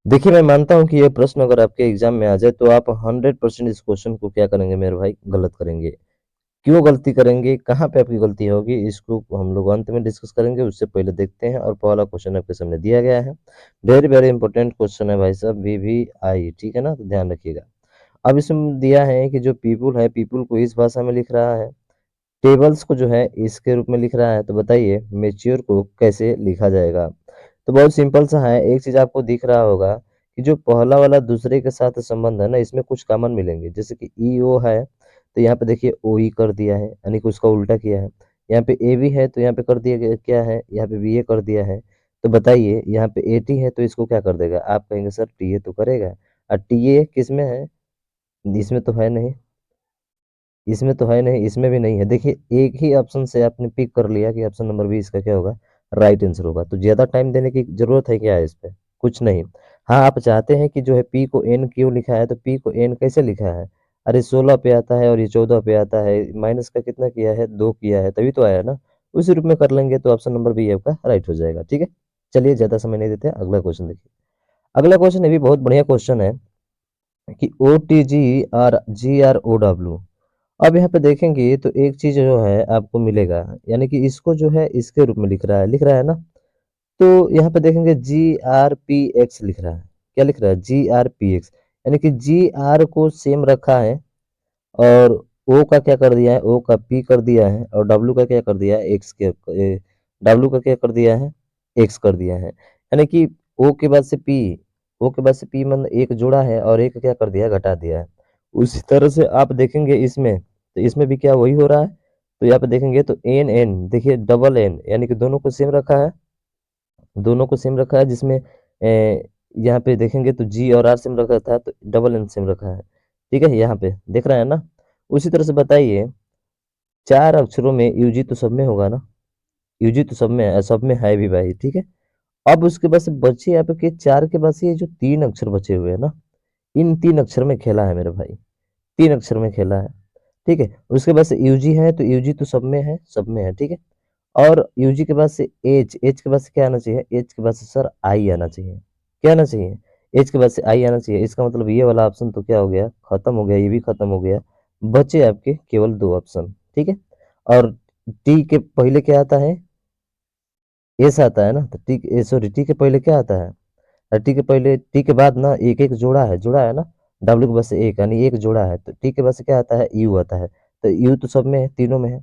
देखिए, मैं मानता हूँ कि ये प्रश्न अगर आपके एग्ज़ाम में आ जाए तो आप 100% इस क्वेश्चन को क्या करेंगे मेरे भाई, गलत करेंगे। क्यों गलती करेंगे, कहाँ पे आपकी गलती होगी, इसको हम लोग अंत में डिस्कस करेंगे। उससे पहले देखते हैं और पहला क्वेश्चन आपके सामने दिया गया है। वेरी, वेरी इंपॉर्टेंट क्वेश्चन है भाई साहब, वीवीआई, ठीक है ना? तो ध्यान रखिएगा। अब इसमें दिया है कि जो पीपल है, पीपल को इस भाषा में लिख रहा है, टेबल्स को जो है इसके रूप में लिख रहा है, तो बताइए मैच्योर को कैसे लिखा जाएगा? तो बहुत सिंपल सा है, एक चीज़ आपको दिख रहा होगा कि जो पहला वाला दूसरे के साथ संबंध है ना, इसमें कुछ कॉमन मिलेंगे। जैसे कि ई ओ है, तो यहाँ पे देखिए ओ ई कर दिया है, यानी कि उसका उल्टा किया है। यहाँ पे ए बी है, तो यहाँ पे कर दिया गया क्या है, यहाँ पे बी ए कर दिया है। तो बताइए यहाँ पे ए टी है, तो इसको क्या कर देगा? आप कहेंगे सर टी ए तो करेगा, और टी ए किस में है? इसमें तो है नहीं, इसमें तो है नहीं, इसमें भी नहीं है। देखिए एक ही ऑप्शन से आपने पिक कर लिया कि ऑप्शन नंबर बी इसका क्या होगा, राइट आंसर होगा। तो ज़्यादा टाइम देने की ज़रूरत है क्या है इस पे? कुछ नहीं। हाँ, आप चाहते हैं कि जो है पी को एन क्यों लिखा है, तो पी को एन कैसे लिखा है? अरे 16 पे आता है और ये 14 पे आता है, माइनस का कितना किया है? 2 किया है, तभी तो आया ना। उसी रूप में कर लेंगे तो ऑप्शन नंबर बी आपका राइट हो जाएगा, ठीक है। चलिए ज़्यादा समय नहीं देते, अगला क्वेश्चन देखिए। अगला क्वेश्चन ये भी बहुत बढ़िया क्वेश्चन है कि ओ टी जी और जी आर ओ डब्ल्यू। अब यहाँ पे देखेंगे तो एक चीज़ जो है आपको मिलेगा, यानी कि इसको जो है इसके रूप में लिख रहा है ना। तो यहाँ पे देखेंगे जी आर पी एक्स लिख रहा है। क्या लिख रहा है? जी आर पी एक्स, यानी कि जी आर को सेम रखा है और ओ का क्या कर दिया है? ओ का पी कर दिया है, और डब्ल्यू का क्या कर दिया है? एक्स के डब्ल्यू का क्या कर दिया है? एक्स कर दिया है। यानी कि ओ के बाद से पी, ओ के बाद से पी मतलब एक जोड़ा है और एक क्या कर दिया है? घटा दिया है। उसी तरह से आप देखेंगे इसमें, तो इसमें भी क्या वही हो रहा है। तो यहाँ पे देखेंगे तो एन एन देखिए डबल एन, यानी कि दोनों को सेम रखा है, दोनों को सेम रखा है। जिसमें यहाँ पे देखेंगे तो जी और आर सेम रखा था, तो डबल एन सेम रखा है, ठीक है। यहाँ पे देख रहे हैं ना। उसी तरह से बताइए, चार अक्षरों में यूजी तो सब में होगा ना, यूजी तो सब में है भी भाई, ठीक है। अब उसके बाद से बचे आपके चार के बाद से ये जो तीन अक्षर बचे हुए हैं ना, इन तीन अक्षर में खेला है मेरे भाई, तीन अक्षर में खेला है, ठीक है। उसके बाद से यूजी है, तो यूजी तो सब में है, सब में है, ठीक है। और यूजी के बाद से एच, एच के बाद से क्या आना चाहिए? एच के बाद से सर आई आना चाहिए। क्या आना चाहिए? एच के बाद से आई आना चाहिए। इसका मतलब ये वाला ऑप्शन तो क्या हो गया? खत्म हो गया, ये भी खत्म हो गया। बचे आपके केवल दो ऑप्शन, ठीक है। और टी के पहले क्या आता है? एस आता है ना, तो टी सॉरी टी के पहले क्या आता है? टी के पहले, टी के बाद ना एक एक जोड़ा है ना। डब्ल्यू के बाद से एक, यानी एक जोड़ा है, तो टी के बाद से क्या आता है? यू आता है। तो यू तो सब में है, तीनों में है,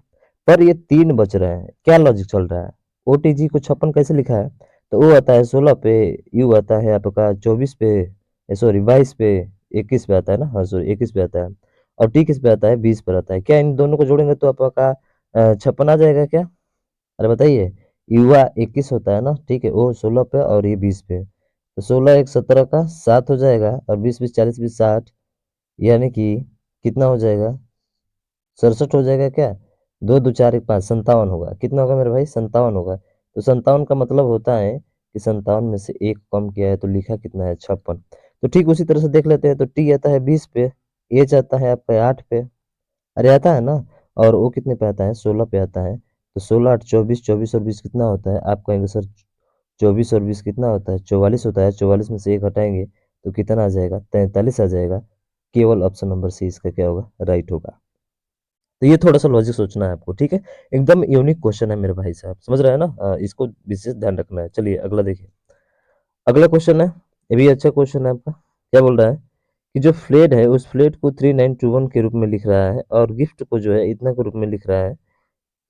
पर ये तीन बच रहे हैं। क्या लॉजिक चल रहा है? ओ टी जी को 56 कैसे लिखा है? तो ओ आता है 16 पे, यू आता है आपका 24 पे, सॉरी 22 पे, 21 पे आता है ना, हाँ सॉरी 21 पे आता है, और टी किस पे आता है? 20 पर आता है। क्या इन दोनों को जोड़ेंगे तो आपका 56 आ जाएगा क्या? अरे बताइए, युवा 21 होता है ना, ठीक है, वो 16 पे और ये 20 पे, तो 16 एक 17 का 7 हो जाएगा, और 20 20 40 20 60, यानी कि कितना हो जाएगा? 67 हो जाएगा क्या? दो दो चार एक पाँच, 57 होगा। कितना होगा मेरे भाई? 57 होगा। तो 57 का मतलब होता है कि 57 में से एक कम किया है, तो लिखा कितना है? 56। तो ठीक उसी तरह से देख लेते हैं, तो टी आता है 20 पे, एच आता है आपका 8 पे, अरे आता है ना, और वो कितने पे आता है? 16 पे आता है। तो 16 8 24, 24 और 20 कितना होता है? आप कहेंगे सर 24 और 20 कितना होता है? 44 होता है। 44 में से एक हटाएंगे तो कितना आ जाएगा? 43 आ जाएगा। केवल ऑप्शन नंबर सी इसका क्या होगा? राइट होगा। तो ये थोड़ा सा लॉजिक सोचना है आपको, ठीक है। एकदम यूनिक क्वेश्चन है मेरे भाई साहब, समझ रहे हैं ना? इसको विशेष ध्यान रखना है। चलिए अगला देखिए। अगला क्वेश्चन है, ये भी अच्छा क्वेश्चन है आपका। क्या बोल रहा है कि जो फ्लेट है उस फ्लेट को 3921 के रूप में लिख रहा है, और गिफ्ट को जो है इतना के रूप में लिख रहा है,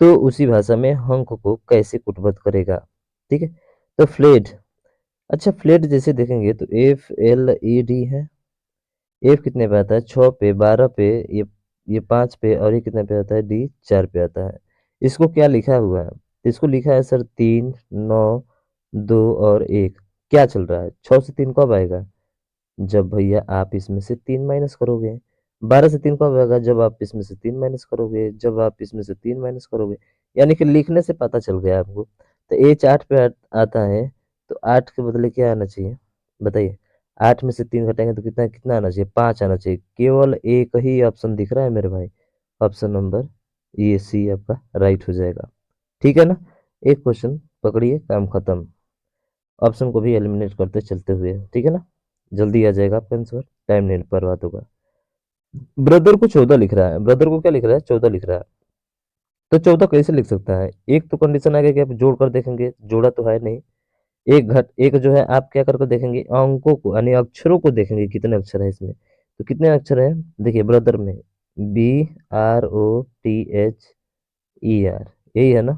तो उसी भाषा में अंक को कैसे कुटबद्ध करेगा? ठीक है। तो फ्लेट, अच्छा फ्लेट जैसे देखेंगे तो एफ एल ई डी है। एफ कितने पे आता है? 6 पे, 12 पे, ये 5 पे, और ये कितने पे आता है? डी 4 पे आता है। इसको क्या लिखा हुआ है? इसको लिखा है सर 3 9 2 और 1। क्या चल रहा है? 6 से 3 कब आएगा? जब भैया आप इसमें से 3 माइनस करोगे। 12 से 3 कब आएगा? जब आप इसमें से 3 माइनस करोगे, जब आप इसमें से 3 माइनस करोगे। यानी कि लिखने से पता चल गया आपको। तो एच 8 पे आता है, तो 8 के बदले क्या आना चाहिए? बताइए। 8 में से 3 घटाएंगे तो कितना कितना आना चाहिए? 5 आना चाहिए। केवल एक ही ऑप्शन दिख रहा है मेरे भाई, ऑप्शन नंबर ये सी आपका राइट हो जाएगा। ठीक है ना? एक क्वेश्चन पकड़िए, काम खत्म। ऑप्शन को भी एलिमिनेट करते चलते हुए, ठीक है ना? जल्दी आ जाएगा आपका आंसर, टाइम नहीं बर्बाद होगा। ब्रदर को 14 लिख रहा है, ब्रदर को क्या लिख रहा है, 14 लिख रहा है। तो 14 कैसे लिख सकता है? एक तो कंडीशन आ गया कि आप जोड़ कर देखेंगे, जोड़ा तो है नहीं। एक जो है आप क्या करके देखेंगे, अंकों को यानी अक्षरों को देखेंगे कितने अक्षर है इसमें। तो कितने अक्षर है, देखिए ब्रदर में BROTHER, यही है ना।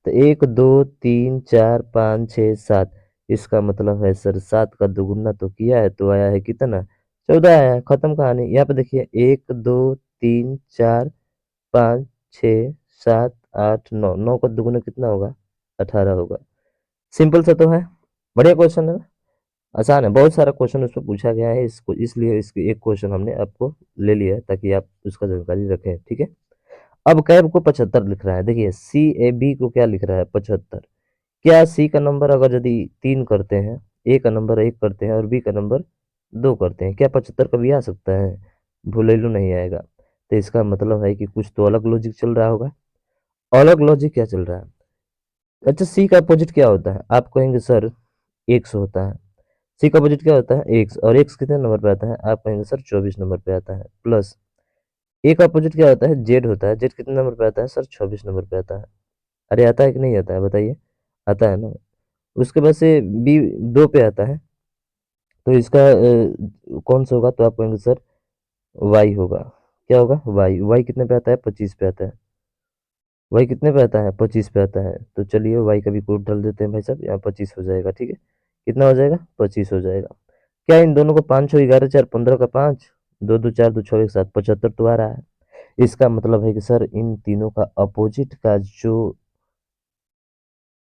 तो 1 2 3 4 5 6 7, इसका मतलब है सर 7 का दुगुना तो किया है तो आया है कितना, 14 आया है। खत्म कहानी। यहाँ पे देखिए 1 2 3 4 5 6 7 8 9, 9 का दुगुना कितना होगा, 18 होगा। सिंपल सा तो है, बढ़िया क्वेश्चन है, आसान है। बहुत सारा क्वेश्चन उसमें पूछा गया है, इसको इसलिए इसके एक क्वेश्चन हमने आपको ले लिया है ताकि आप उसका जानकारी रखें, ठीक है। अब कैब को 75 लिख रहा है, देखिए CAB को क्या लिख रहा है, 75। क्या सी का नंबर अगर यदि 3 करते हैं, ए का नंबर 1 करते हैं और बी का नंबर 2 करते हैं, क्या 75 कभी आ सकता है? भूलेलू नहीं आएगा। तो इसका मतलब है कि कुछ तो अलग लॉजिक चल रहा होगा। अलग लॉजिक क्या चल रहा है? अच्छा, सी का अपोजिट क्या होता है? आप कहेंगे सर एक्स होता है। सी का अपोजिट क्या होता है, एक्स, और एक्स कितने नंबर पे आता है? आप कहेंगे सर 24 नंबर पे आता है। प्लस ए का अपोजिट क्या होता है, जेड होता है। जेड कितने नंबर पे आता है सर? 26 नंबर पे आता है। अरे आता है कि नहीं आता है, बताइए। आता है ना। उसके बाद से बी 2 पे आता है, तो इसका कौन सा होगा? तो आप कहेंगे सर वाई होगा। क्या होगा? वाई। वाई कितने पे आता है? 25 पे आता है। वाई कितने पे आता है? 25 पे आता है। तो चलिए वाई का भी कोड डाल देते हैं भाई साहब, यहाँ 25 हो जाएगा, ठीक है। कितना हो जाएगा? 25 हो जाएगा। क्या इन दोनों को 5 6 11 4 15 का 5, 2 2 4 2 6 1 7, 75 तो आ रहा है। इसका मतलब है कि सर इन तीनों का अपोजिट का जो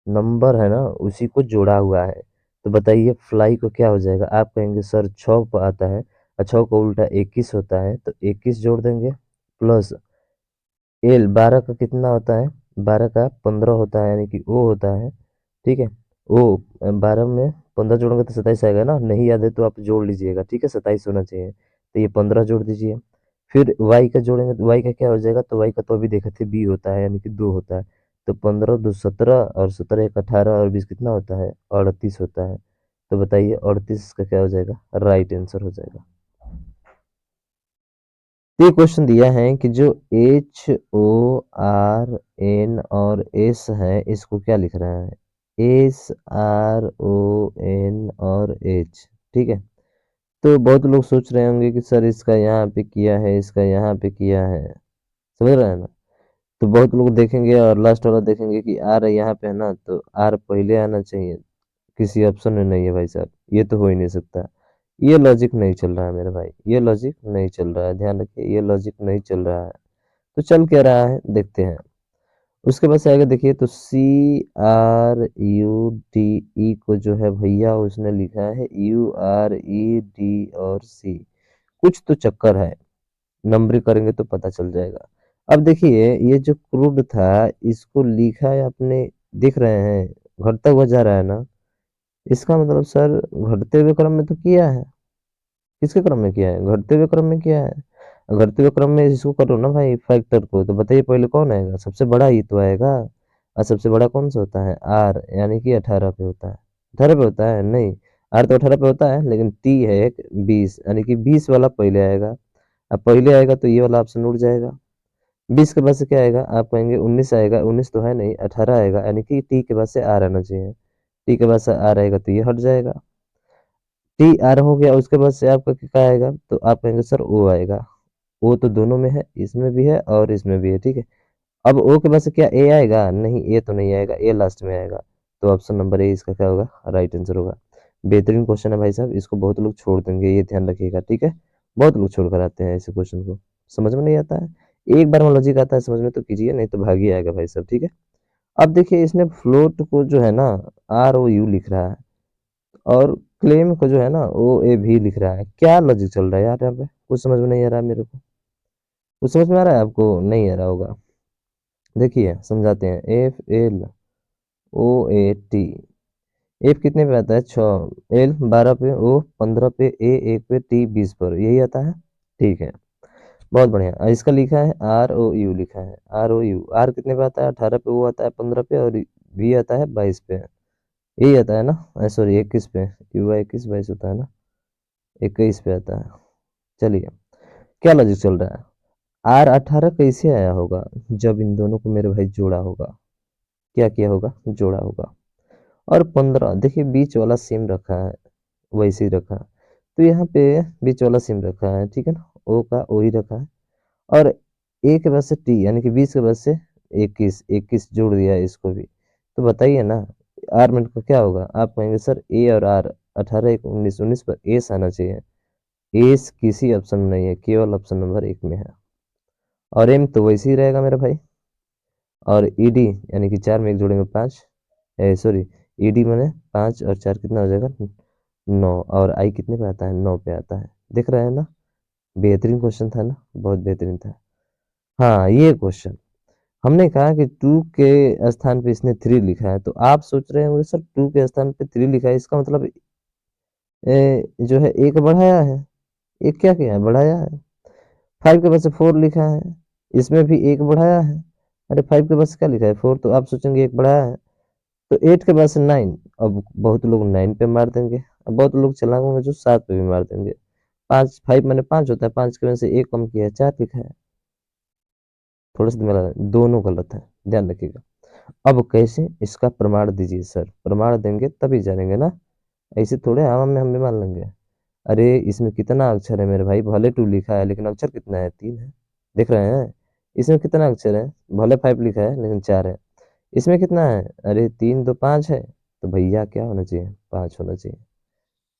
नंबर है ना, उसी को जोड़ा हुआ है। तो बताइए फ्लाई को क्या हो जाएगा? आप कहेंगे सर 6 पे आता है, और 6 का उल्टा 21 होता है, तो 21 जोड़ देंगे। प्लस एल 12 का कितना होता है? 12 का 15 होता है, यानी कि ओ होता है, ठीक है। ओ 12 में 15 जोड़ोगे तो 27 आएगा ना, नहीं याद है तो आप जोड़ लीजिएगा, ठीक है, 27 होना चाहिए। तो ये 15 जोड़ दीजिए। फिर वाई का जोड़ेंगे तो वाई का क्या हो जाएगा? तो वाई का तो अभी देखे थे बी होता है, यानी कि 2 होता है। तो 15 2 17, और 17 1 18, और 20 कितना होता है? 38 होता है। तो बताइए 38 का क्या हो जाएगा? राइट आंसर हो जाएगा। तो ये क्वेश्चन दिया है कि जो HORN और S है, इसको क्या लिख रहा है? SRON और H, ठीक है। तो बहुत लोग सोच रहे होंगे कि सर इसका यहाँ पे किया है, इसका यहाँ पे किया है, समझ रहे हैं ना। तो बहुत लोग देखेंगे और लास्ट वाला देखेंगे कि आर यहाँ पे है ना, तो आर पहले आना चाहिए, किसी ऑप्शन में नहीं है भाई साहब, ये तो हो ही नहीं सकता। ये लॉजिक नहीं चल रहा है मेरे भाई, ये लॉजिक नहीं चल रहा है, ध्यान रखिए, ये लॉजिक नहीं चल रहा है। तो चल क्या रहा है देखते हैं। उसके बाद से आगे देखिए, तो CRUDE को जो है भैया उसने लिखा है URED और C। कुछ तो चक्कर है, नंबरिंग करेंगे तो पता चल जाएगा। अब देखिए ये जो क्रूड था, इसको लिखा है आपने, देख रहे हैं घटता हुआ जा रहा है ना। इसका मतलब सर घटते हुए क्रम में तो किया है। किसके क्रम में किया है? घटते हुए क्रम में किया है। घटते हुए क्रम में इसको करो ना भाई फैक्टर को, तो बताइए पहले कौन आएगा? सबसे बड़ा ही तो आएगा। और सबसे बड़ा कौन सा होता है? आर, यानी कि 18 पे होता है। 18 पे होता है नहीं, आर तो 18 पे होता है, लेकिन टी है एक 20, यानी कि 20 वाला पहले आएगा। अब पहले आएगा तो ये वाला ऑप्शन उड़ जाएगा। 20 के बाद से क्या आएगा? आप कहेंगे 19 आएगा, 19 तो है नहीं, 18 आएगा, यानी कि टी के बाद से आर आना चाहिए। टी के बाद से आर आएगा तो ये हट जाएगा। टी आर हो गया, उसके बाद से आपका क्या आएगा? तो आप कहेंगे सर ओ आएगा। ओ तो दोनों में है, इसमें भी है और इसमें भी है, ठीक है। अब ओ के बाद से क्या ए आएगा? नहीं, ए तो नहीं आएगा, ए लास्ट में आएगा। तो ऑप्शन नंबर ए इसका क्या होगा? राइट आंसर होगा। बेहतरीन क्वेश्चन है भाई साहब, इसको बहुत लोग छोड़ देंगे, ये ध्यान रखिएगा, ठीक है। बहुत लोग छोड़ कर आते हैं ऐसे क्वेश्चन को, समझ में नहीं आता है। एक बार में लॉजिक आता है समझ में तो कीजिए, नहीं तो भाग ही आएगा भाई साहब, ठीक है। अब देखिए इसने फ्लोट को जो है ना ROU लिख रहा है, और क्लेम को जो है ना OAV लिख रहा है। क्या लॉजिक चल रहा है यार यहाँ पे? कुछ समझ में नहीं आ रहा है मेरे को। कुछ समझ में आ रहा है आपको? नहीं आ रहा होगा। देखिए समझाते हैं। FLOAT, एफ कितने पे आता है? 6, एल 12 पे, ओ 15 पे, ए 1 पे, टी 20 पर, यही आता है, ठीक है। बहुत बढ़िया। इसका लिखा है ROU, लिखा है ROU। आर कितने पे आता है? 18 पे, ओ आता है 15 पे, और वी आता है 22 पे, यही आता है ना, सॉरी 21 पे, युवा 21 22 होता है ना। 21 पे आता है। चलिए, क्या लॉजिक चल रहा है? R18 कैसे आया होगा? जब इन दोनों को मेरे भाई जोड़ा होगा। क्या किया होगा? जोड़ा होगा। और 15 देखिए बीच वाला सेम रखा है, वैसे ही रखा है। तो यहाँ पे बीच वाला सेम रखा है, ठीक है ना? ओ का ओ ही रखा है। और ए के बाद से टी यानी कि 20 के बाद से 21, 21 जोड़ दिया है इसको भी। तो बताइए ना, आर मिनट का क्या होगा? आप कहेंगे सर ए और आर 18 1 19 19 पर एस आना चाहिए। एस किसी ऑप्शन में नहीं है, केवल ऑप्शन नंबर 1 में है। और एम तो वैसे ही रहेगा मेरा भाई। और ईडी यानी कि 4 में 1 जोड़ेंगे 5, सॉरी, ईडी मैंने 5 और 4 कितना हो जाएगा? 9। और आई कितने पे आता है? 9 पे आता है। दिख रहा है ना? बेहतरीन क्वेश्चन था ना? बहुत बेहतरीन था। हाँ, ये क्वेश्चन हमने कहा कि 2 के स्थान पे इसने 3 लिखा है, तो आप सोच रहे होंगे सर 2 के स्थान पे 3 लिखा है, इसका मतलब जो है 1 बढ़ाया है। 1 क्या किया है? बढ़ाया है। 5 के बाद से 4 लिखा है, इसमें भी 1 बढ़ाया है। अरे 5 के बाद से क्या लिखा है? 4, तो आप सोचेंगे 1 बढ़ाया है। तो 8 के बाद से 9, अब बहुत लोग 9 पे मार देंगे, अब बहुत लोग चालाक होंगे जो 7 पे भी मार देंगे। 5 5 माने 5 होता है, 5 की वजह से 1 कम किया है, 4 लिखा है। थोड़ा सा दिमाग लगाएं, दोनों गलत है, ध्यान रखिएगा। अब कैसे? इसका प्रमाण दीजिए सर। प्रमाण देंगे तभी जानेंगे ना, ऐसे थोड़े हवा में हम भी मान लेंगे। अरे इसमें कितना अक्षर है मेरे भाई? भले 2 लिखा है लेकिन अक्षर कितना है? 3 है। देख रहे हैं? इसमें कितना अक्षर है? भले 5 लिखा है लेकिन 4 है। इसमें कितना है? अरे 3 तो 5 है, तो भैया क्या होना चाहिए? 5 होना चाहिए।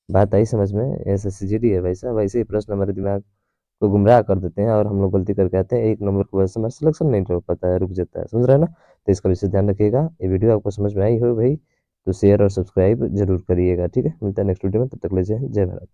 बात आई समझ में? ऐसा सीजीडी है भाई साहब, वैसे ही प्रश्न हमारे दिमाग को गुमराह कर देते हैं और हम लोग गलती करके आते हैं। 1 नंबर की वजह से हमारा सिलेक्शन नहीं हो पाता है, रुक जाता है। समझ रहे हैं ना? तो इसका विशेष ध्यान रखिएगा। ये वीडियो आपको समझ में आई हो भाई, तो शेयर और सब्सक्राइब जरूर करिएगा, ठीक है? मिलता है नेक्स्ट वीडियो में, तब तक ले जय भारत।